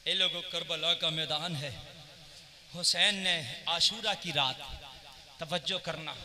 ये लोगों करबला का मैदान है। हुसैन ने आशूरा की रात, तवज्जो करना,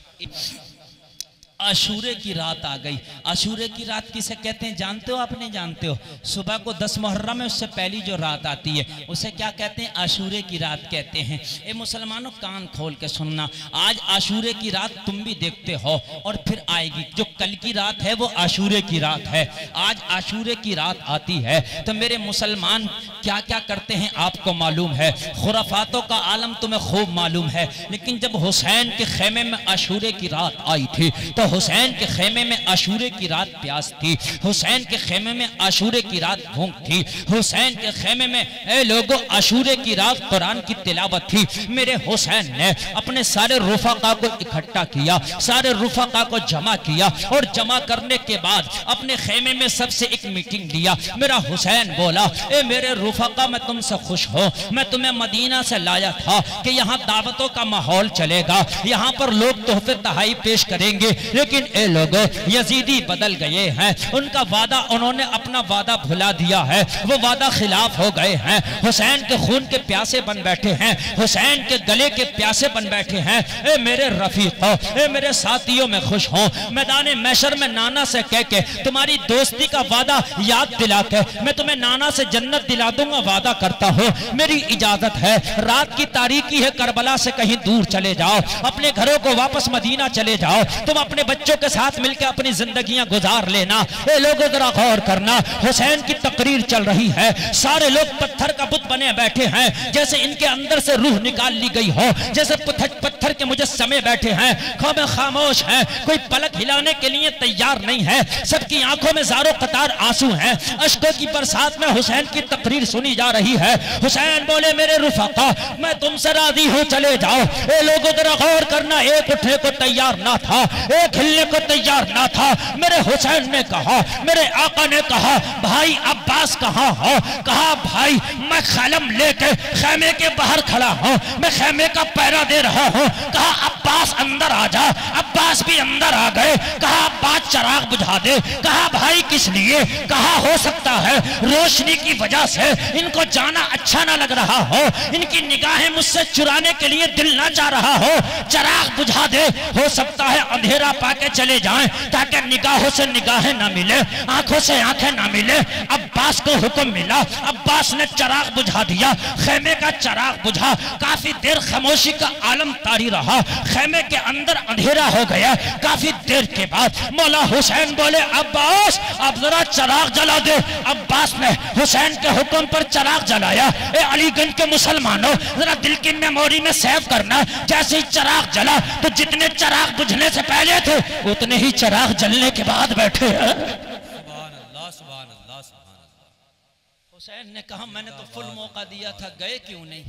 आशूरे की रात आ गई। आशूरे की रात किसे कहते हैं जानते हो? आप नहीं जानते हो? सुबह को 10 मुहर्रम में उससे पहली जो रात आती है उसे क्या कहते हैं? आशूरे की रात कहते हैं। ए मुसलमानों, कान खोल के सुनना, आज आशूरे की रात तुम भी देखते हो और फिर आएगी। जो कल की रात है वो आशूरे की रात है, आज आशूरे की रात आती है। तो मेरे मुसलमान क्या क्या करते हैं आपको मालूम है, खुराफातों का आलम तुम्हें खूब मालूम है। लेकिन जब हुसैन के खेमे में आशूरे की रात आई थी तो हुसैन के खेमे में आशूरे की रात प्यास थी, हुसैन के खेमे में आशूरे की रात भूख थी, हुसैन के खेमे में ए लोगों आशूरे की रात कुरान की तिलावत थी। मेरे हुसैन ने अपने सारे रुफाका को इकट्ठा किया, सारे रुफाका को जमा किया और जमा करने के बाद अपने खेमे में सबसे एक मीटिंग लिया। मेरा हुसैन बोला, ए मेरे रुफाका, मैं तुमसे खुश हूँ, मैं तुम्हें मदीना से लाया था कि यहाँ दावतों का माहौल चलेगा, यहाँ पर लोग तोहफे तहाई पेश करेंगे। लेकिन ए लोगों यजीदी बदल गए हैं, उनका वादा, उन्होंने अपना वादा भुला दिया है, वो वादा खिलाफ हो गए हैं। हुसैन के खून के प्यासे बन बैठे हैं, हुसैन के गले के प्यासे बन बैठे हैं। ए मेरे रफीकों, ए मेरे साथियों, में खुश हूँ। मैदान महशर में नाना से कह के तुम्हारी दोस्ती का वादा याद दिला के मैं तुम्हें नाना से जन्नत दिला दूंगा, वादा करता हूँ। मेरी इजाजत है, रात की तारीकी है, करबला से कहीं दूर चले जाओ, अपने घरों को वापस मदीना चले जाओ, तुम अपने बच्चों के साथ मिलकर अपनी जिंदगियां गुजार लेना। ये लोगों जरा गौर करना, हुसैन की तकरीर चल रही है, सारे लोग पत्थर का बुत बने बैठे हैं, जैसे इनके अंदर से रूह निकाल ली गई हो, जैसे पत्थर के मुजस्समे बैठे हैं, खौमे खामोश हैं, कोई पलक हिलाने के लिए तैयार नहीं है, सबकी आंखों में ज़ारो कतार आंसू हैं, अश्कों की बरसात में हुसैन की तकरीर सुनी जा रही है। हुसैन बोले, मेरे रुफाका, मैं तुमसे राजी हूँ, चले जाओ। ये लोगों जरा गौर करना, एक उठने को तैयार ना था, एक हिलने को तैयार ना था। मेरे हुसैन ने कहा, मेरे आका ने कहा, भाई अब्बास कहाँ हो? कहा, भाई मैं खलम लेके खेमे के बाहर खड़ा हूँ, मैं खेमे का पहरा दे रहा हूँ। कहा, अब्बास अंदर आ जा। अब्बास भी अंदर आ गए। कहा, अब्बास चराग बुझा दे। कहा, भाई किस लिए? कहा, हो सकता है रोशनी की वजह से इनको जाना अच्छा ना लग रहा हो, इनकी निगाहें मुझसे चुराने के लिए दिल ना जा रहा हो, चराग बुझा दे, हो सकता है अंधेरा पाके चले जाएं ताकि निगाहों से निगाहें ना मिले, आंखों से आंखें ना मिले। अब्बास को हुक्म मिला, अब्बास ने चराग बुझा दिया, खेमे का चराग बुझा। काफी देर खामोशी का आलम तारी रहा, खेमे के अंदर अंधेरा हो गया। काफी देर के बाद मौला हुसैन बोले, अब्बास अब जरा चराग जला दे। अब्बास ने हुसैन के हुक्म पर चराग जलाया। ए अलीगंज के मुसलमानों, जरा दिल की मेमोरी में सेव करना, जैसे ही चराग जला तो जितने चराग बुझने से पहले थे उतने ही चराग जलने के बाद बैठे हैं। सुभान अल्लाह, सुभान अल्लाह, सुभान अल्लाह। हुसैन ने कहा, मैंने तो फुल मौका दिया था, गए क्यों नहीं?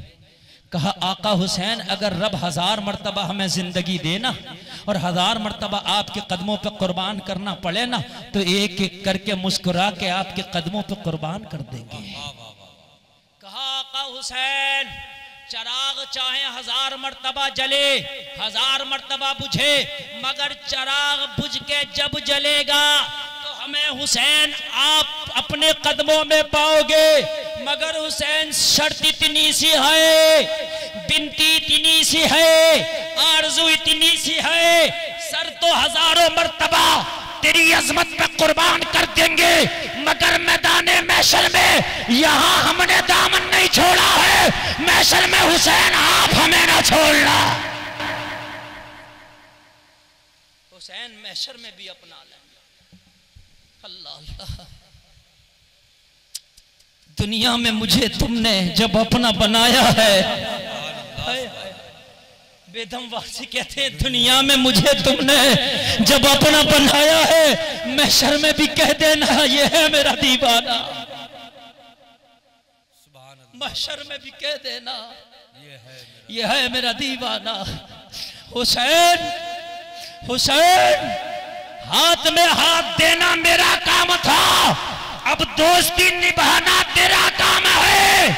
कहा, आका हुसैन, अगर रब 1000 मर्तबा हमें जिंदगी देना और 1000 मर्तबा आपके कदमों पे कुर्बान करना पड़े ना, तो एक एक करके मुस्कुरा के आपके कदमों पे कुर्बान कर देंगे। कहा, आका हुसैन, चराग चाहे 1000 मर्तबा जले, 1000 मर्तबा बुझे, मगर चराग बुझ के जब जलेगा तो हमें हुसैन आप अपने कदमों में पाओगे। मगर हुसैन, शर्त इतनी सी है, बिनती इतनी सी है, आरज़ू इतनी सी है, सर तो हजारों मर्तबा तेरी अजमत पे कुर्बान कर देंगे, मगर मैदाने महशर में यहाँ हमने दामन नहीं छोड़ा है। महशर में हुसैन आप हमें ना छोड़ना। हुसैन महशर में भी अपना लेंगे। अल्लाह अल्लाह। दुनिया में मुझे तुमने जब अपना बनाया है, बेदम वासी कहते हैं, दुनिया में मुझे तुमने जब अपना बनाया है, महशर में भी कह देना ये है मेरा दीवाना। महशर में भी कह देना ये है मेरा दीवाना। हुसैन, हुसैन, हाथ में हाथ देना मेरा काम था, अब दोस्ती निभाना तेरा काम है,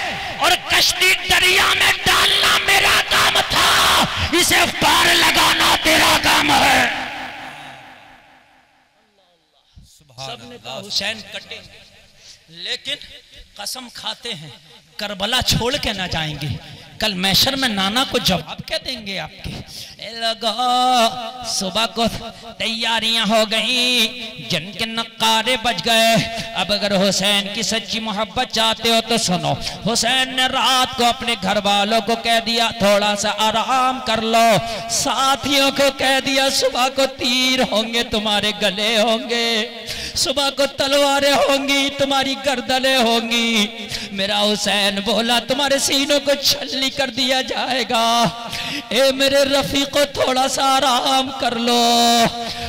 और कश्ती दरिया में डालना मेरा काम था, इसे पार लगाना तेरा काम है। सबने कहा हुसैन कटेंगे, लेकिन कसम खाते हैं करबला छोड़ के ना जाएंगे। कल मैशर में नाना को जवाब क्या देंगे आपके। सुबह को तैयारियां हो गई, जन के नक्कारे बज गए। अब अगर हुसैन की सच्ची मोहब्बत चाहते हो तो सुनो, हुसैन ने रात को अपने घर वालों को कह दिया थोड़ा सा आराम कर लो, साथियों को कह दिया सुबह को तीर होंगे तुम्हारे गले होंगे, सुबह को तलवारें होंगी तुम्हारी गर्दनें होंगी। मेरा हुसैन बोला तुम्हारे सीनों को छलनी कर दिया जाएगा। ए मेरे रफीको थोड़ा सा आराम कर लो।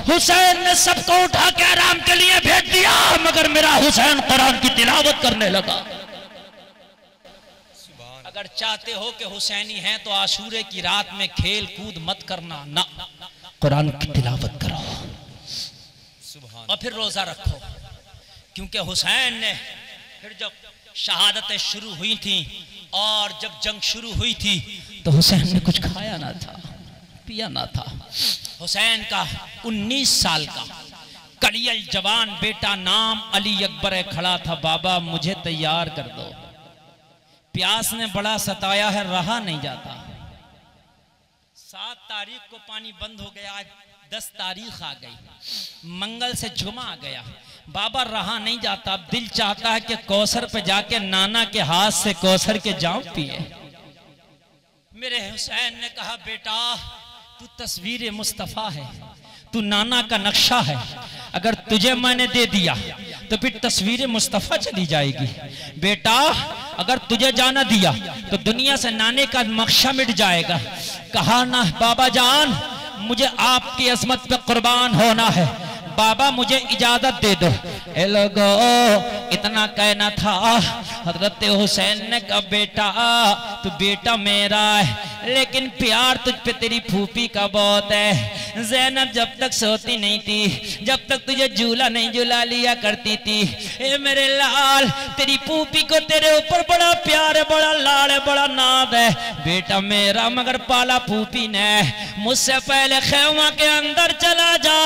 हुसैन ने सबको उठा के आराम के लिए भेज दिया, मगर मेरा हुसैन कुरान की तिलावत करने लगा। अगर चाहते हो कि हुसैनी हैं तो आशूरे की रात में खेल कूद मत करना, ना कुरान की तिलावत करो और फिर रोजा रखो। क्योंकि हुसैन ने फिर जब शहादतें शुरू हुई थी और जब जंग शुरू हुई थी तो हुसैन ने कुछ खाया ना था, पिया ना था। हुसैन का 19 साल का कड़ियल जवान बेटा नाम अली अकबर खड़ा था, बाबा मुझे तैयार कर दो, प्यास ने बड़ा सताया है, रहा नहीं जाता। 7 तारीख को पानी बंद हो गया, आज 10 तारीख आ गई, मंगल से जुमा आ गया, बाबा रहा नहीं जाता। अब दिल चाहता है कि कौसर पे जाके नाना के हाथ से कौसर के जाम पिए। मेरे हुसैन ने कहा बेटा तू तस्वीर मुस्तफा है, तू नाना का नक्शा है, अगर तुझे मैंने दे दिया तो फिर तस्वीर मुस्तफा चली जाएगी। बेटा अगर तुझे जाना दिया तो दुनिया से नाने का नक्शा मिट जाएगा। कहा ना बाबा जान मुझे आपकी अजमत पे कुर्बान होना है, बाबा मुझे इजाजत दे दो। ए लोगो इतना कहना था, हजरत हुसैन ने कहा बेटा तू बेटा मेरा है, लेकिन प्यार तुझ पे तेरी फूफी का बहुत है। ज़ैनब जब तक सोती नहीं थी, जब तक तुझे झूला नहीं झूला लिया करती थी। ए मेरे लाल तेरी फूफी को तेरे ऊपर बड़ा प्यार है, बड़ा लाड़ है, बड़ा नाद है बेटा मेरा, मगर पाला फूफी ने। मुझसे पहले खेमा के अंदर चला जा,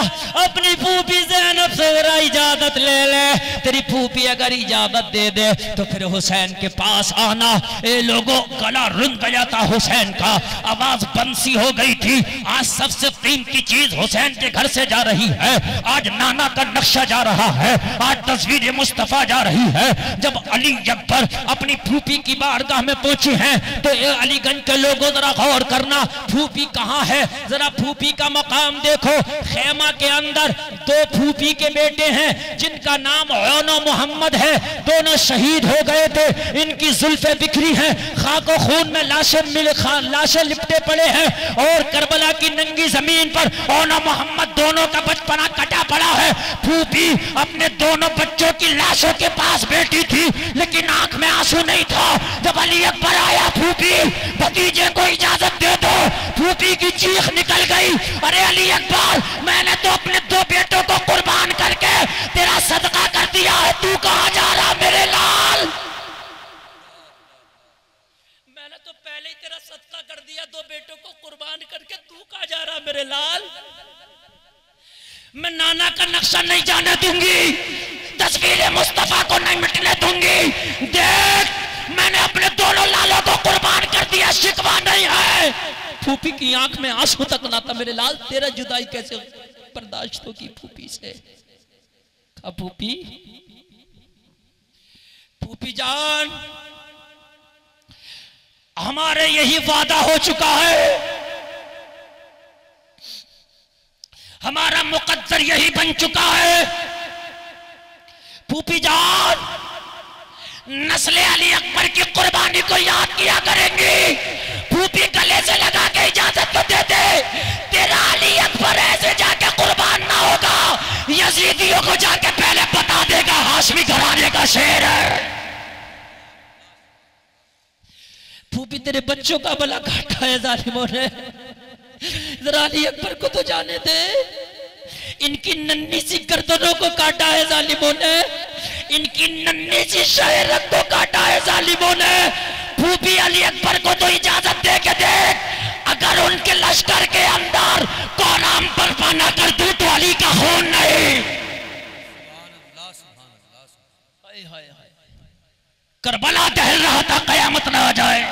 अपनी फूफी ज़ैनब से जरा इजाजत ले ले, तेरी फूफी अगर इजाजत दे दे तो फिर हुसैन के पास आना। ए लोगों गला रुंध गया था हुसैन का, आवाज बंसी हो गई थी। आज सबसे कीमती चीज हुसैन के घर से जा रही है, आज नाना का नक्शा जा रहा है, आज तस्वीर मुस्तफा जा रही है। जब अली अकबर अपनी फूफी की बारगाह में पहुंचे हैं तो अलीगंज के लोगों जरा गौर करना, फूफी कहां है, जरा फूफी का मकाम देखो। खेमा के अंदर 2 फूफी के बेटे हैं जिनका नाम ओनो मोहम्मद है, दोनों शहीद हो गए थे, इनकी जुल्फे बिखरी हैं, खाको खून में लाशें लिपटे पड़े हैं और करबला की नंगी जमीन पर ओनो मोहम्मद दोनों का बचपना कटा पड़ा है। फूफी अपने दोनों बच्चों की लाशों के पास बैठी थी, लेकिन आंख में आंसू नहीं था। जब अली अकबर आया, फूफी भतीजे को इजाजत दे दो, फूफी की चीख निकल गई, अरे अली अकबर मैंने तो अपने 2 बेटों को कुर्बान करके तेरा सदका कर दिया है, तू कहां जा रहा मेरे लाल। मैंने तो पहले ही तेरा सदका कर दिया, 2 बेटों को कुर्बान करके, तू कहां जा रहा मेरे लाल। मैं नाना का नक्शा नहीं जाने दूंगी, तस्वीर मुस्तफा को नहीं मिटने दूंगी। देख मैंने अपने दोनों लालों को कुर्बान कर दिया, शिकवा नहीं है। फूफी की आंख में आंसू तक ना था, मेरे लाल तेरा जुदाई कैसे बर्दाश्त होगी फूफी से। फूफी फूफी जान हमारे यही वादा हो चुका है, हमारा मुकद्दर यही बन चुका है। फूफी जान नस्ले अली अकबर की कुर्बानी को याद किया करेंगी। फूफी गले से लगा के इजाजत तो दे दे, तेरा अली अकबर ऐसे जाके कुर्बान ना होगा, यजीदियों को जाके पहले बता देगा हाशमी घराने का शेर है। फूफी तेरे बच्चों का भला काटा है जालिमों ने, जरा अली अकबर को तो जाने दे, इनकी नन्ही सी गर्दनों को काटा है जालिमों ने, इनकी नन्ही सी शहरत को काटा है जालिमों ने। फूफी अली अकबर को तो इजाजत दे के देख, अगर उनके लश्कर के अंदर कोराम बर्पा ना कर दूं तो अली का खून नहीं। हाय हाय हाय करबला दहल रहा था कयामत ना आ जाए।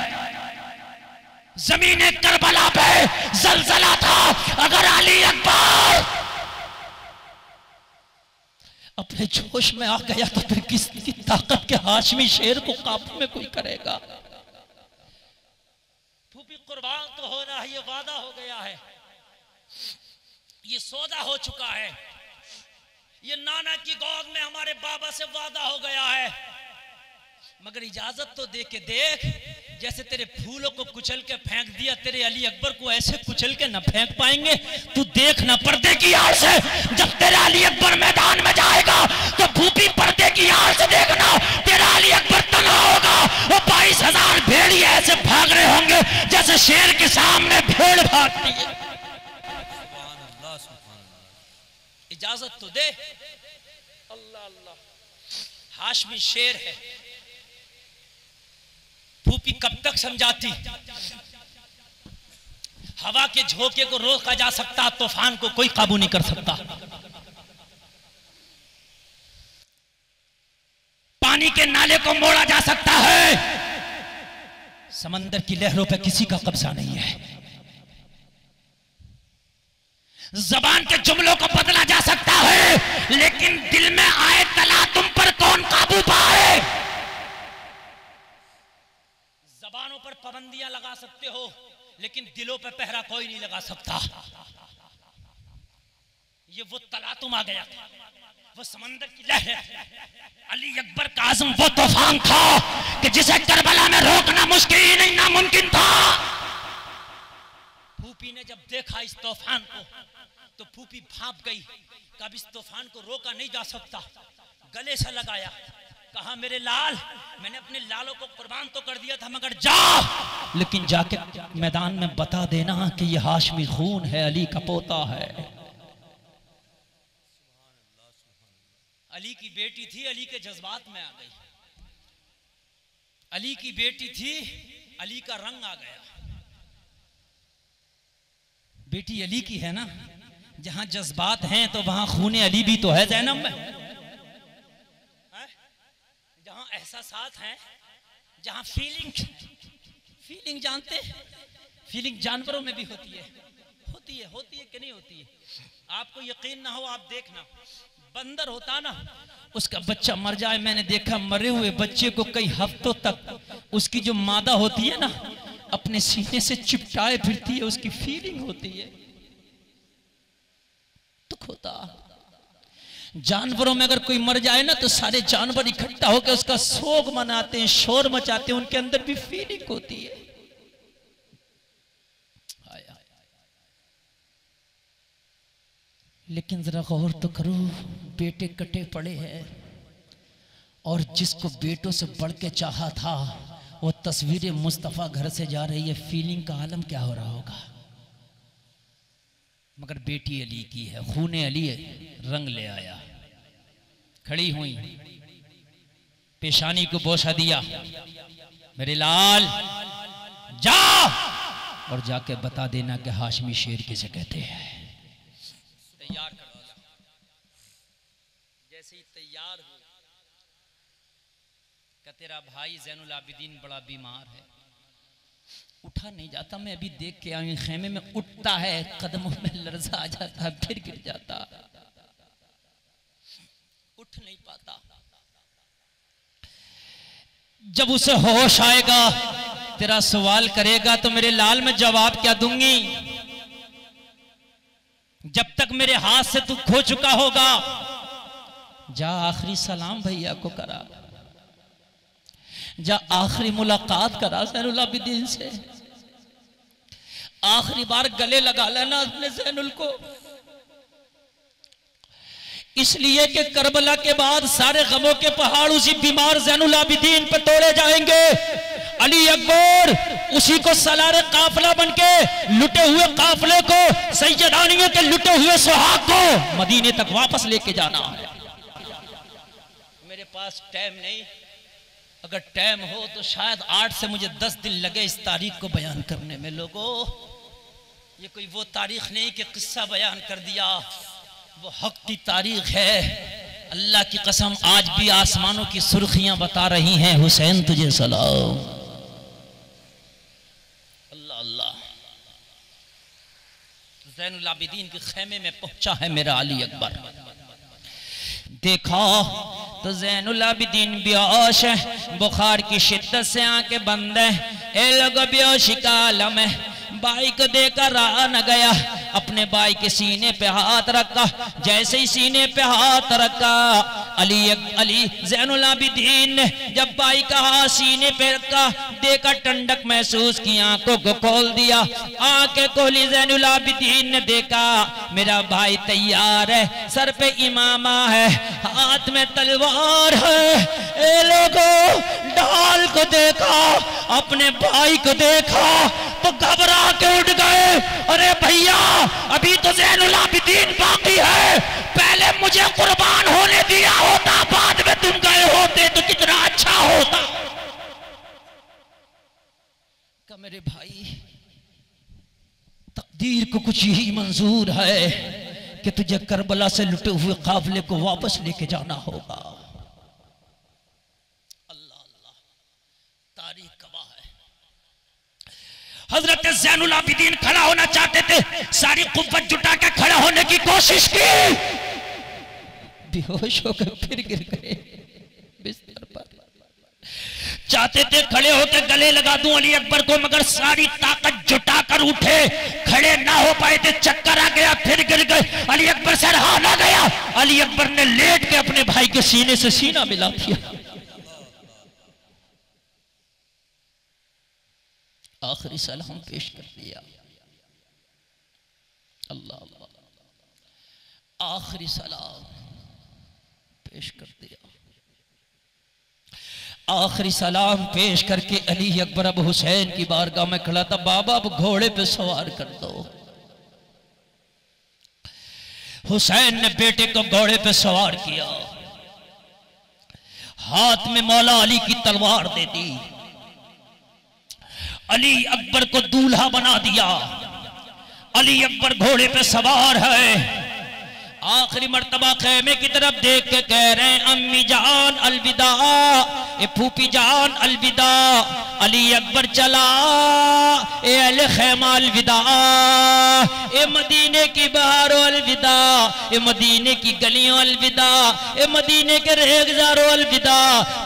जमीन करबला पे जलजला था। अगर अली अकबर अपने जोश में आ गया तो फिर किसकी ताकत के हाशमी शेर को काबू में कोई करेगा। फूफी कुर्बान तो होना है, ये वादा हो गया है, ये सौदा हो चुका है, ये नाना की गोद में हमारे बाबा से वादा हो गया है। मगर इजाजत तो दे के देख, जैसे तेरे फूलों को कुचल के फेंक दिया, तेरे अली अकबर को ऐसे कुचल के न फेंक पाएंगे। तू देखना पर्दे की आड़ से, जब तेरा अली अकबर मैदान में जाएगा तो भूपी पर्दे की आड़ से देखना, तेरा अली अकबर तन्हा होगा। वो 22,000 भेड़िए ऐसे भाग रहे होंगे जैसे शेर के सामने भेड़ भागती है। इजाजत तो दे। अल्लाह अल्लाह, हाशमी शेर है। फूफी कब तक समझाती? हवा के झोंके को रोका जा सकता, तूफान को कोई काबू नहीं कर सकता। पानी के नाले को मोड़ा जा सकता है, समंदर की लहरों पर किसी का कब्जा नहीं है। जबान के जुमलों को बदला जा सकता है, लेकिन दिल में आए तला तुम पर कौन काबू पाए। जबानों पर पाबंदियां लगा सकते हो, लेकिन दिलों पर पहरा कोई नहीं लगा सकता। ये वो तलातुम आ गया था, वो समंदर की लहर। अली अकबर का आज़म वो तूफान था कि जिसे करबला में रोकना मुश्किल ही नहीं, नामुमकिन था। फूफी ने जब देखा इस तूफान को तो फूफी भाप गई। कब इस तूफान को रोका नहीं जा सकता, गले से लगाया, कहा मेरे लाल, मैंने अपने लालों को कुर्बान तो कर दिया था, मगर जा, लेकिन जाके मैदान में बता देना कि यह हाशमी खून है, अली का पोता है। अली की बेटी थी, अली के जज्बात में आ गई। अली की बेटी थी, अली का रंग आ गया। बेटी अली की है ना, जहां जज्बात हैं तो वहां खूने अली भी तो है ज़ैनब में। जहां एहसासात हैं, जहां फीलिंग जानते, फीलिंग जानवरों में भी होती है कि नहीं होती है। आपको यकीन ना हो, आप देखना, बंदर होता ना, उसका बच्चा मर जाए, मैंने देखा मरे हुए बच्चे को कई हफ्तों तक उसकी जो मादा होती है ना, अपने सीने से चिपटाए फिरती है, उसकी फीलिंग होती है, दुख होता। जानवरों में अगर कोई मर जाए ना तो सारे जानवर इकट्ठा होकर उसका शोक मनाते हैं, शोर मचाते हैं, उनके अंदर भी फीलिंग होती है। लेकिन जरा गौर तो करो, बेटे कटे पड़े हैं, और जिसको बेटों से बढ़ के चाहा था वो तस्वीर मुस्तफ़ा घर से जा रही है, फीलिंग का आलम क्या हो रहा होगा। मगर बेटी अली की है, खूने अली रंग ले आया। खड़ी हुई, पेशानी को बोसा दिया, मेरे लाल जा और जाके बता देना कि हाशमी शेर किसे कहते हैं। तैयार करो। जैसे ही तैयार हो कि तेरा भाई ज़ैनुल आबिदीन बड़ा बीमार है, उठा नहीं जाता। मैं अभी देख के आई, खेमे में उठता है, कदमों में लर्जा आ जाता है, फिर गिर जाता, उठ नहीं पाता। जब उसे होश आएगा, तेरा सवाल करेगा तो मेरे लाल मैं जवाब क्या दूंगी। जब तक मेरे हाथ से तू खो चुका होगा, जा आखिरी सलाम भैया को करा, जा आखिरी मुलाकात करा ज़ैनुल आबिदीन से, आखिरी बार गले लगा लेना अपने ज़ैनुल को। इसलिए कि करबला के बाद सारे गमों के पहाड़ उसी बीमार ज़ैनुल आबिदीन पे तोड़े जाएंगे। अली अकबर उसी को सलारे काफिला बनके लुटे हुए काफिले को, सैयदानियों के लुटे हुए सुहाग को मदीने तक वापस लेके जाना है। मेरे पास टाइम नहीं, अगर टाइम हो तो शायद 8 से मुझे 10 दिन लगे इस तारीख को बयान करने में। लोगों, ये कोई वो तारीख नहीं कि किस्सा बयान कर दिया, वो हक की तारीख है। अल्लाह की कसम आज भी आसमानों की सुर्खियां बता रही हैं हुसैन तुझे सलाम। अल्लाह अल्लाह। ज़ैनुल आबिदीन के खेमे में पहुंचा है मेरा अली अकबर। देखा तो ज़ैनुल आबिदीन बेहोश है, बुखार की शिद्दत से आंखें बंद है। ए लोगों बेहोशी का आलम है। भाई को देखकर रहा न गया, अपने भाई के सीने पे हाथ रखा। जैसे ही सीने पे हाथ रखा अली ज़ैनुल आबिदीन ने जब भाई का हाथ सीने पे रखा, देखा ठंडक महसूस की, आंखों को खोल दिया। आंखें खोली ज़ैनुल आबिदीन ने देखा मेरा भाई तैयार है, सर पे इमामा है, हाथ में तलवार है। ए लोगों ढाल को देखा, अपने भाई को देखा तो घबरा के उठ गए। अरे भैया अभी तो ज़ैनुल आबिदीन बाकी है, पहले मुझे कुर्बान होने दिया होता, बाद में तुम गए होते तो कितना अच्छा होता। का मेरे भाई तकदीर को कुछ यही मंजूर है कि तुझे करबला से लुटे हुए काफिले को वापस लेके जाना होगा। अल्लाह अल्लाह, तारीख गवाह है। हजरत ज़ैनुल आबिदीन खड़ा होना चाहते थे, सारी कुव्वत जुटा के खड़ा होने की कोशिश की, बेहोश होकर फिर गिर गए बिस्तर पर। चाहते थे खड़े होकर गले लगा दूं अली अकबर को, मगर सारी ताकत जुटाकर उठे, खड़े ना हो पाए थे, चक्कर आ गया, फिर गिर गए। अली अकबर से रहा ना गया, अली अकबर ने लेट के अपने भाई के सीने से सीना मिला दिया। आखिरी सलाम पेश कर दिया। अल्लाह अल्लाह, आखिरी सलाम पेश कर दिया। आखिरी सलाम पेश करके अली अकबर अब हुसैन की बारगाह में खड़ा था। बाबा अब घोड़े पे सवार कर दो। हुसैन ने बेटे को घोड़े पे सवार किया, हाथ में मौला अली की तलवार दे दी, अली अकबर को दूल्हा बना दिया। अली अकबर घोड़े पे सवार है, आखिरी मर्तबा खेमे की तरफ देख के कह रहे हैं अम्मी जान अलविदा, ए फूफी जान अलविदा। अली अकबर चला, ए अहले खेमा अलविदा, ए मदीने की बहारों अलविदा, ए मदीने की गलियों अलविदा, ए मदीने के रेगजारों अलविदा।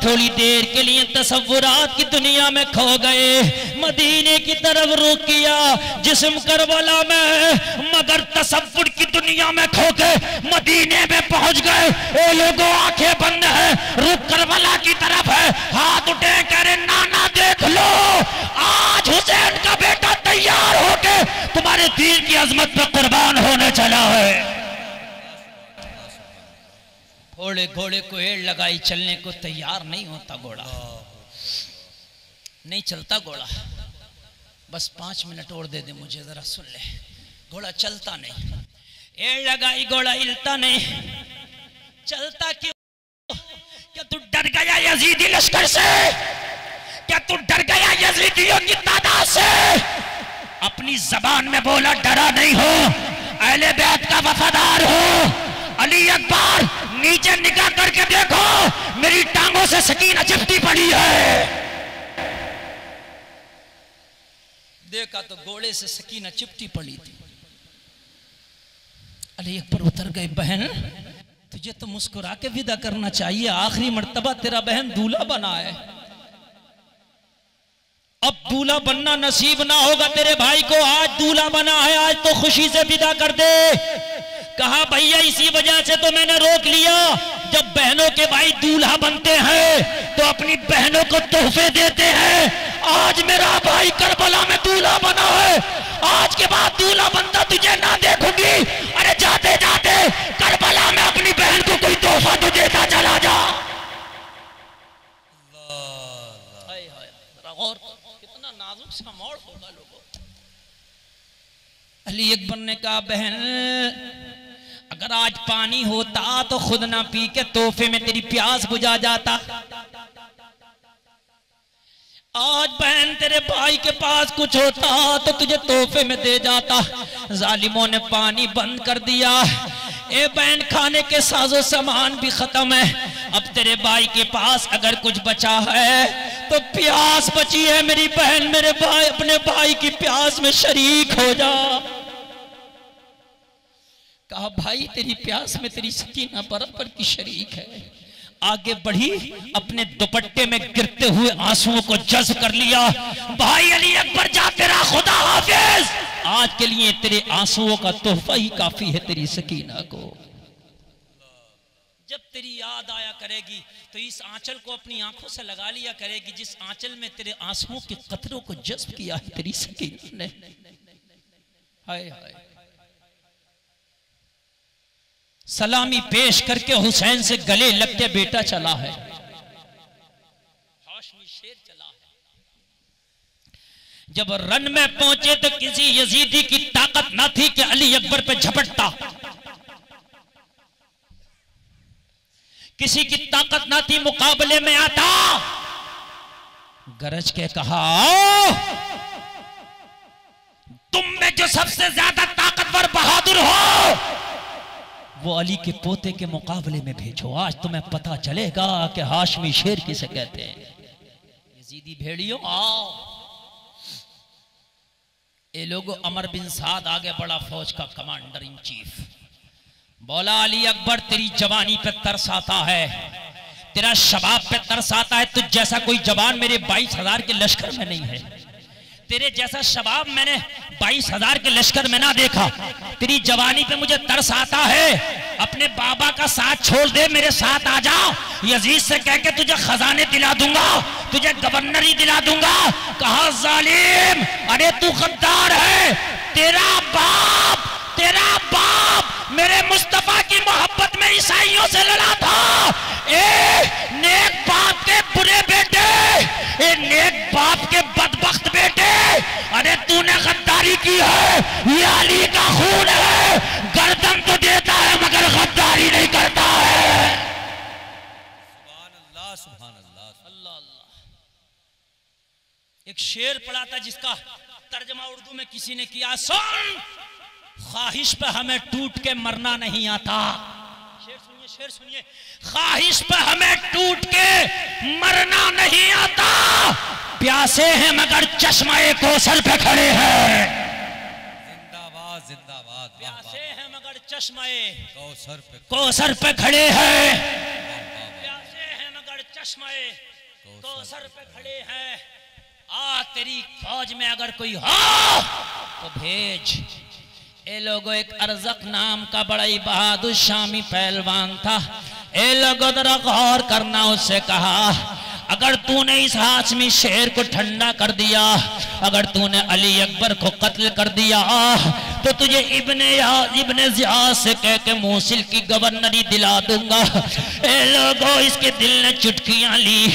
थोड़ी देर के लिए तसव्वुरात की दुनिया में खो गए, मदीने की तरफ रुख किया, जिस्म करबला में, मगर तसव्वुर की दुनिया में खो गए, मदीने में पहुंच गए। ए लोगों आंखें बंद है, रुख करबला की तरफ है, हाथ उठे कह रहे नाना देख लो, आज हुसैन का बेटा तैयार होके तुम्हारे दीन की अजमत पे कुर्बान होने चला है। घोड़े घोड़े को एड़ लगाई, चलने को तैयार नहीं होता घोड़ा, नहीं चलता घोड़ा। बस 5 मिनट और दे दे मुझे, जरा सुन ले। घोड़ा चलता नहीं, एड़ लगाई, घोड़ा हिलता नहीं, चलता क्यों? क्या तू डर गया यजीदी लश्कर से? क्या तू डर गया यजीदियों की तादाद से? अपनी जबान में बोला डरा नहीं हो, अहले बैत का वफादार हो। अली अकबर नीचे निगाह करके देखो, मेरी टांगों से सकीना चिपटी पड़ी है। देखा तो घोड़े से सकीना चिपटी पड़ी थी। अली अकबर उतर गए। बहन तुझे तो मुस्कुरा के विदा करना चाहिए, आखिरी मर्तबा तेरा बहन दूल्हा बना है, अब दूल्हा बनना नसीब ना होगा तेरे भाई को। आज दूल्हा बना है, आज तो खुशी से विदा कर दे। कहा भैया इसी वजह से तो मैंने रोक लिया, जब बहनों के भाई दूल्हा बनते हैं तो अपनी बहनों को तोहफे देते हैं। आज मेरा भाई करबला में दूल्हा बना है, आज के बाद दूल्हा बनता तुझे ना देखूंगी। अरे जाते जाते करबला में अपनी बहन को कोई तोहफा तो देता चला जा। और कितना नाजुक सा मोड़ होगा लोगों। अली अकबर ने कहा बहन अगर आज पानी होता तो खुद ना पी के तोहफे में तेरी प्यास बुझा जाता। आज बहन तेरे भाई के पास कुछ होता तो तुझे तोहफे में दे जाता। जालिमों ने पानी बंद कर दिया। ए बहन खाने के साजो सामान भी खत्म है, अब तेरे भाई के पास अगर कुछ बचा है तो प्यास बची है मेरी बहन, मेरे भाई अपने भाई की प्यास में शरीक हो जा। कहा भाई तेरी प्यास में तेरी सकीना बराबर की शरीक है। आगे बढ़ी, अपने दुपट्टे में गिरते हुए आंसुओं को जज़्ब कर लिया। भाई अली अकबर जा, तेरा खुदा हाफिज, आज के लिए तेरे आंसुओं का तोहफा ही काफी है तेरी सकीना को। जब तेरी याद आया करेगी तो इस आंचल को अपनी आंखों से लगा लिया करेगी जिस आंचल में तेरे आंसुओं के कतरों को जज़्ब किया है तेरी सकीना ने। हाय हाय। सलामी पेश करके हुसैन से गले लग के बेटा चला है, हाशमी शेर चला है। जब रन में पहुंचे तो किसी यजीदी की ताकत ना थी कि अली अकबर पे झपटता, किसी की ताकत ना थी मुकाबले में आता। गरज के कहा तुम में जो सबसे ज्यादा ताकतवर बहादुर हो वो अली के पोते के मुकाबले में भेजो, आज तुम्हें पता चलेगा कि हाशमी शेर किसे कहते हैं। यजीदी भेड़ियों आओ। ये लोगों अमर बिन साद आगे बड़ा फौज का कमांडर इन चीफ, बोला अली अकबर तेरी जवानी पे तरस आता है, तेरा शबाब पे तरस आता है, तुझ जैसा कोई जवान मेरे 22,000 के लश्कर में नहीं है, तेरे जैसा शबाब मैंने 22,000 के लश्कर में ना देखा, तेरी जवानी पे मुझे तरस आता है, अपने बाबा का साथ छोड़ दे, मेरे साथ आ जा, यजीद से कह के तुझे खजाने दिला दूंगा, तुझे गवर्नरी दिला दूंगा। कहा जालिम, अरे तू गद्दार है, तेरा बाप मेरे मुस्तफा की मोहब्बत में ईसाइयों से लड़ा था। ए नेक बाप के बुरे बेटे, ए नेक बाप के बदबख्त बेटे, अरे तूने गद्दारी की है, ये अली का खून है, गर्दन तो देता है मगर गद्दारी नहीं करता है। सुभान अल्लाह, सुभान अल्लाह, अल्लाह अल्लाह। एक शेर पढ़ा था जिसका तर्जमा उर्दू में किसी ने किया, सुन ख्वाहिश पे हमें टूट के मरना नहीं आता। शेर सुनिए, ख्वाहिश पे हमें टूट के मरना नहीं आता, प्यासे हैं मगर चश्मे कौसर पे खड़े हैं। जिंदाबाद जिंदाबाद। प्यासे हैं मगर चश्मे कौसर पे खड़े हैं, प्यासे हैं मगर चश्मे कौसर पे खड़े हैं। आ तेरी फौज में अगर कोई हो तो भेज। ए लोगों, एक अरज़क नाम का बड़ा ही बहादुर शामी पहलवान था। ए लोगों जरा गौर करना, उससे कहा अगर तूने इस हाशमी शेर को ठंडा कर दिया, अगर तूने अली अकबर को कत्ल कर दिया तो तुझे इब्ने ज़ियाद से कह के मूसिल की गवर्नरी दिला दूंगा। ए लोगों, इसके दिल ने चुटकियां ली,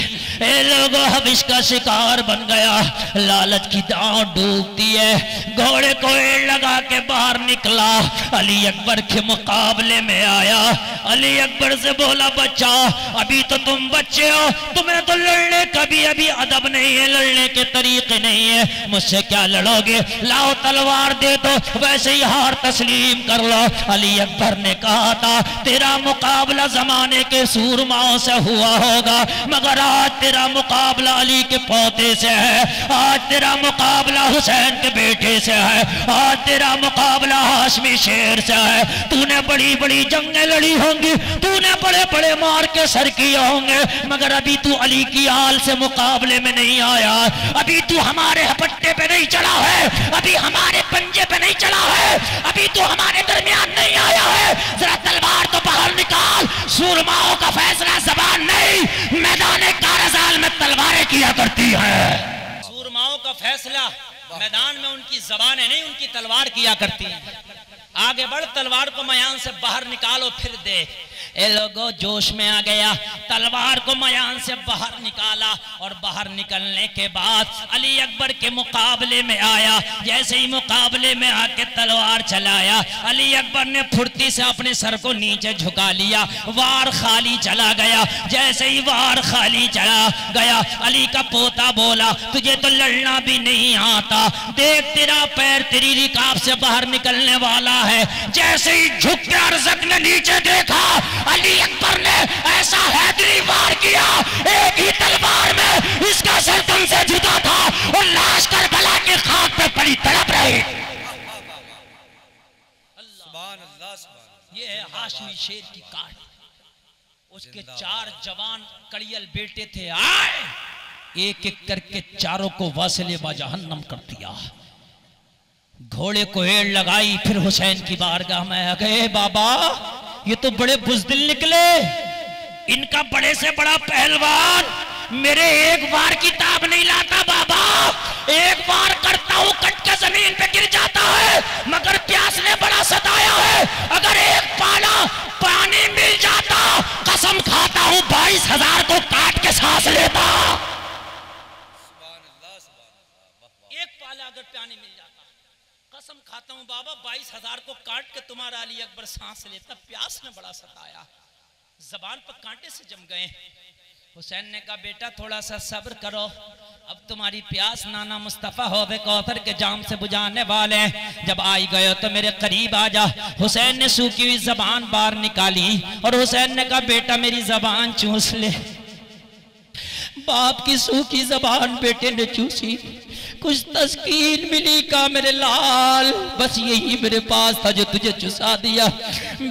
ए लोगों हविश का शिकार बन गया, लालच की दांव डूबती है, घोड़े को एड़ लगा के बाहर निकला, अली अकबर के मुकाबले में आया। अली अकबर से बोला बच्चा अभी तो तुम बच्चे हो, तुम्हें तो लड़ने का भी अभी अदब नहीं है, लड़ने के तरीके नहीं है, मुझसे क्या लड़ोगे, लाओ तलवार दे दो, वैसे ही हार तस्लीम कर लो। अली अकबर ने कहा था तेरा मुकाबला जमाने के सूरमाओं से हुआ होगा, मगर आज तेरा मुकाबला अली के पोते से है, आज तेरा मुकाबला हुसैन के बेटे से है, आज तेरा मुकाबला हाशमी शेर से है। तूने बड़ी बड़ी जंगें लड़ी होंगी, तूने बड़े बड़े मार के सर किए होंगे, मगर अभी तू अली की आल से मुकाबले में नहीं आया, अभी तू हमारे हपट्टे पे नहीं चढ़ा है, अभी हमारे पंजे पे नहीं चढ़ा है, अभी तू हमारे दरमियान नहीं आया है। जरा तलवार तो बाहर निकाल, सूरमाओं का फैसला ज़बान नहीं, मैदान कारज़ाल में तलवारें किया करती है। सूरमाओं का फैसला मैदान में उनकी ज़बानें नहीं, उनकी तलवार किया करती है। आगे बढ़, तलवार को मैदान से बाहर निकालो, फिर देख ये लोगों जोश में आ गया, तलवार को मयान से बाहर निकाला और बाहर निकलने के बाद अली अकबर के मुकाबले में आया। जैसे ही मुकाबले में आके तलवार चलाया, अली अकबर ने फुर्ती से अपने सर को नीचे झुका लिया, वार खाली चला गया। जैसे ही वार खाली चला गया, अली का पोता बोला तुझे तो लड़ना भी नहीं आता, देख तेरा पैर तेरी रिकाब से बाहर निकलने वाला है। जैसे ही झुक के अरज़क ने नीचे देखा, अली अकबर ने ऐसा हैदरी वार किया, एक ही तलवार में इसका सर तन से जुदा था और लाश करबला के खाक पे पड़ी तड़प रही। ये है हाशमी शेर की काट। उसके 4 जवान कड़ियल बेटे थे, आए एक एक करके चारों को वासिले बा जहन्नम कर दिया। घोड़े को एड़ लगाई, फिर हुसैन की बारगाह में आ गए। बाबा ये तो बड़े बुज़दिल निकले, इनका बड़े से बड़ा पहलवान मेरे एक बार की ताब नहीं लाता। बाबा एक बार करता हूं कट के जमीन पे गिर जाता है, मगर प्यास ने बड़ा सताया है। अगर एक पाला पानी मिल जाता, कसम खाता हूं 22,000 को काट के सांस लेता। एक पाला अगर पानी मिल जाता, कसम खाता हूं बाबा 22,000 को काट के तुम्हारा अली अकबर सांस लेता। प्यास ने बड़ा सताया, जबान पर कांटे से जम गए। हुसैन ने कहा बेटा थोड़ा सा सब्र करो, अब तुम्हारी प्यास नाना मुस्तफा होवे कौथर के जाम से बुझाने वाले हैं। जब आई गए तो मेरे करीब आ जा। हुसैन ने सूखी हुई जबान बाहर निकाली और हुसैन ने कहा बेटा मेरी जबान चूस ले। बाप की सूखी जबान बेटे ने चूसी, कुछ तस्कीन मिली का मेरे लाल, बस यही मेरे पास था जो तुझे चुसा दिया।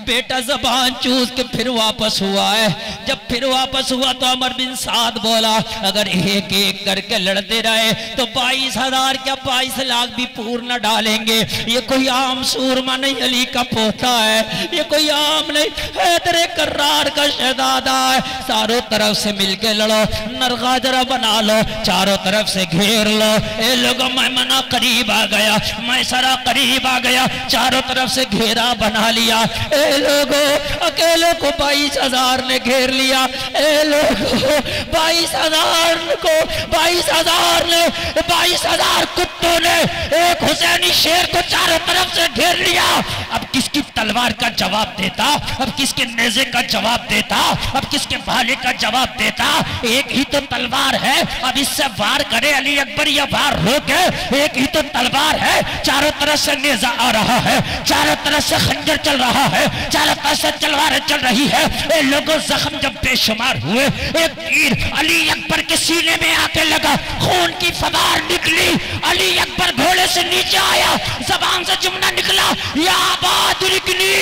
बेटा जबान चूस के फिर वापस हुआ है। जब फिर वापस हुआ तो अमर बिन साद बोला अगर एक एक करके लड़ते रहे तो 22,000 क्या 22 लाख भी पूर्ण डालेंगे। ये कोई आम सूरमा नहीं, अली का पोता है, ये कोई आम नहीं, हैदर कर्रार का शहजादा है। चारों तरफ से मिलके लड़ो, नरगाजरा बना लो, चारों तरफ से घेर लो। लोगों मैं मना करीब आ गया, मैं सारा करीब आ गया, चारों तरफ से घेरा बना लिया। ए लोगों अकेले को 22,000 ने घेर लिया। ए लोगों 22,000 को 22,000 ने 22,000 कुत्तों ने एक हुसैनी शेर को चारों तरफ से घेर लिया। अब किसकी तलवार का जवाब देता, अब किसके नेज़े का जवाब देता, अब किसके भाले का जवाब देता। एक ही तो तलवार है, अब इससे वार करे अली अकबर या वार रोके। एक ही तो तलवार है, चारों तरफ से नेज़ा आ रहा है, चारों तरफ से खंजर चल रहा है, चारों तरफ से तलवारें चल रही है। ये लोगों जख्म जब बेशुमार हुए, एक तीर अली अकबर के सीने में आके लगा, खून की फवार निकली। अली अकबर घोड़े से नीचे आया, जबान से जुमला निकला या बादुरिकनी,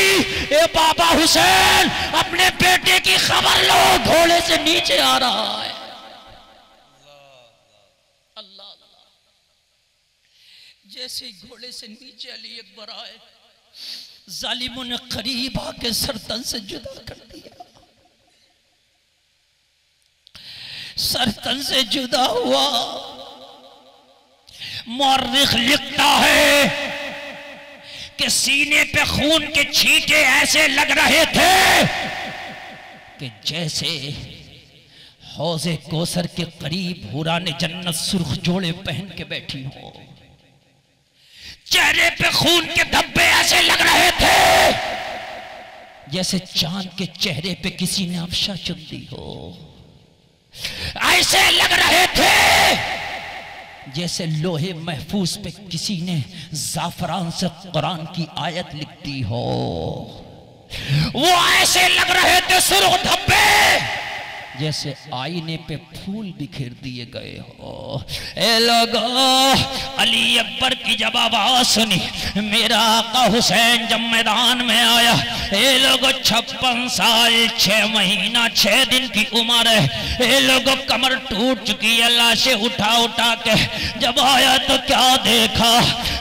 ए बाबा हुसैन अपने बेटे की खबर लो, घोड़े से नीचे आ रहा है। अल्लाह अल्लाह। जैसे घोड़े से नीचे अली अकबर आए, जालिमों ने करीब आके सरतन से जुदा कर दिया। सरतन से जुदा हुआ। मौर्रिख लिखता है कि सीने पे खून के छींटे ऐसे लग रहे थे कि जैसे हौज़े कौसर के करीब हुराने जन्नत सुर्ख जोड़े पहन के बैठी हो। चेहरे पे खून के धब्बे ऐसे लग रहे थे जैसे चांद के चेहरे पे किसी ने अफशा चुन दी हो। ऐसे लग रहे थे जैसे लोहे महफूज पे किसी ने जाफरान से कुरान की आयत लिख दी हो। वो ऐसे लग रहे थे सुर्ख धब्बे जैसे आईने पे फूल बिखेर दिए गए हो। ए लोगों अली अकबर की जब आवाज सुनी, मेरा आका हुसैन जब मैदान में आया, ए लोगों 56 साल 6 महीना 6 दिन की उम्र है। ए लोगों कमर टूट चुकी है, लाशें उठा उठा के जब आया तो क्या देखा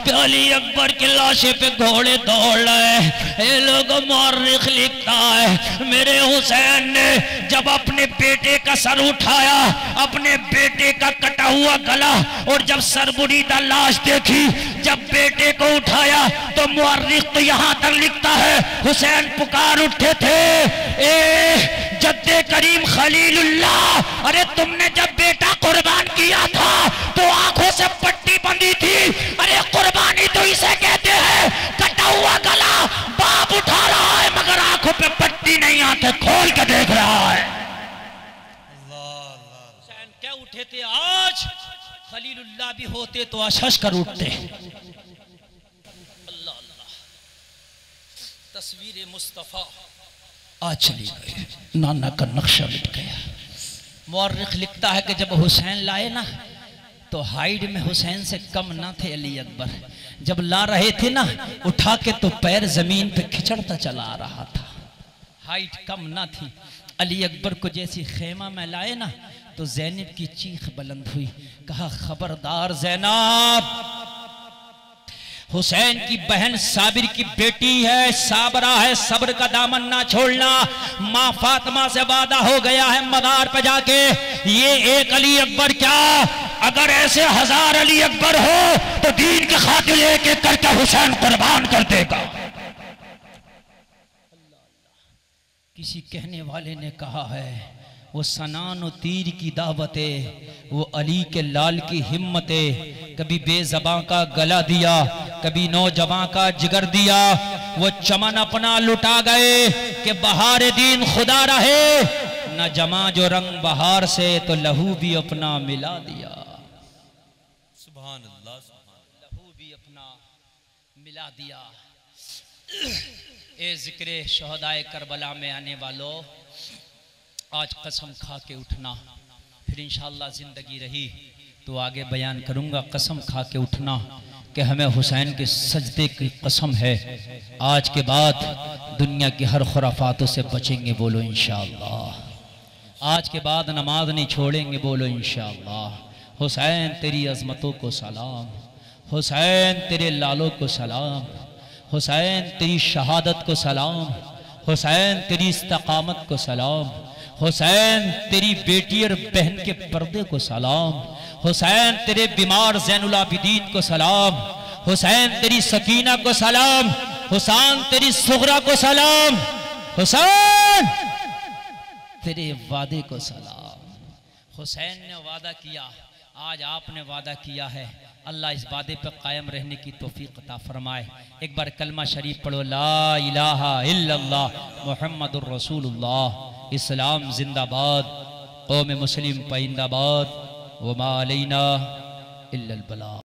कि अली अकबर की लाशें पे घोड़े दौड़ रहे। ए लोगों मौर्रिख लिखता है मेरे हुसैन ने जब अपने बेटे का सर उठाया, अपने बेटे का कटा हुआ गला। और जब सरबुरीदा लाश देखी, जब बेटे को उठाया तो मुअर्रिख तो यहां तक लिखता है हुसैन पुकार उठे थे, ए जद्दे करीम खलीलुल्लाह, अरे तुमने जब बेटा कुर्बान किया था तो आंखों से पट्टी बंधी थी, अरे कुर्बानी तो इसे कहते हैं। कटा हुआ गला, बाप उठा रहा है मगर आंखों पे पट्टी नहीं, आंखें खोल के देख रहा है। हुसैन क्या उठे थे, आज खलीलुल्लाह भी होते तो अशश कर उठते। अल्लाह अल्लाह, तस्वीर मुस्तफा आज चली गई, नाना का नक्शा मिट गया। मुअर्रिख लिखता है कि जब हुसैन लाए ना तो हाइट में हुसैन से कम ना थे अली अकबर। जब ला रहे थे ना उठा के तो पैर जमीन पे खिचड़ता चला आ रहा था, हाइट कम ना थी। अली अकबर को जैसी खेमा में लाए ना तो ज़ैनब की चीख बुलंद हुई, कहा खबरदार ज़ैनब, हुसैन की बहन साबिर की बेटी है, साबरा है, सब्र का दामन ना छोड़ना। माँ फातिमा से वादा हो गया है मदार पे जाके, ये एक अली अकबर क्या, अगर ऐसे 1000 अली अकबर हो तो दीन की खातिर एक एक करके हुसैन कुर्बान कर देगा। किसी कहने वाले ने कहा है वो सनान व तीर की दावतें, वो अली के लाल की हिम्मतें, कभी बेज़बां का गला दिया, कभी नौजवान का जिगर दिया, वो चमन अपना लुटा गए कि बहार दीन खुदा रहे, न जमा जो रंग बहार से तो लहू भी अपना मिला दिया। सुभान अल्लाह, लहू भी अपना मिला दिया। ए जिक्र शहदाए करबला में आने वालों, आज कसम खा के उठना, फिर इंशाअल्लाह ज़िंदगी रही तो आगे बयान करूँगा। कसम खा के उठना कि हमें हुसैन के सजदे की कसम है, आज के बाद दुनिया की हर खुराफातों से बचेंगे, बोलो इंशाअल्लाह। आज के बाद नमाज नहीं छोड़ेंगे, बोलो इंशाअल्लाह। हुसैन तेरी अज़मतों को सलाम, हुसैन तेरे लालों को सलाम, हुसैन तेरी शहादत को सलाम, हुसैन तेरी इस्तकामत को सलाम, हुसैन तेरी बेटी और बहन के पर्दे को सलाम, हुसैन तेरे बीमार ज़ैनुल आबिदीन को सलाम, हुसैन तेरी सकीना को सलाम, हुसैन तेरी सुगरा को सलाम, हुसैन तेरे वादे को सलाम। हुसैन ने वादा किया, आज आपने वादा किया है, अल्लाह इस वादे पर कायम रहने की तौफीक अता फरमाए। एक बार कलमा शरीफ पढ़ो, ला इलाहा इल्लल्लाह मुहम्मदुर रसूलुल्लाह। इस्लाम जिंदाबाद, कौम मुस्लिम पाइंदाबाद, व मा अलैना इल्लल बलाग।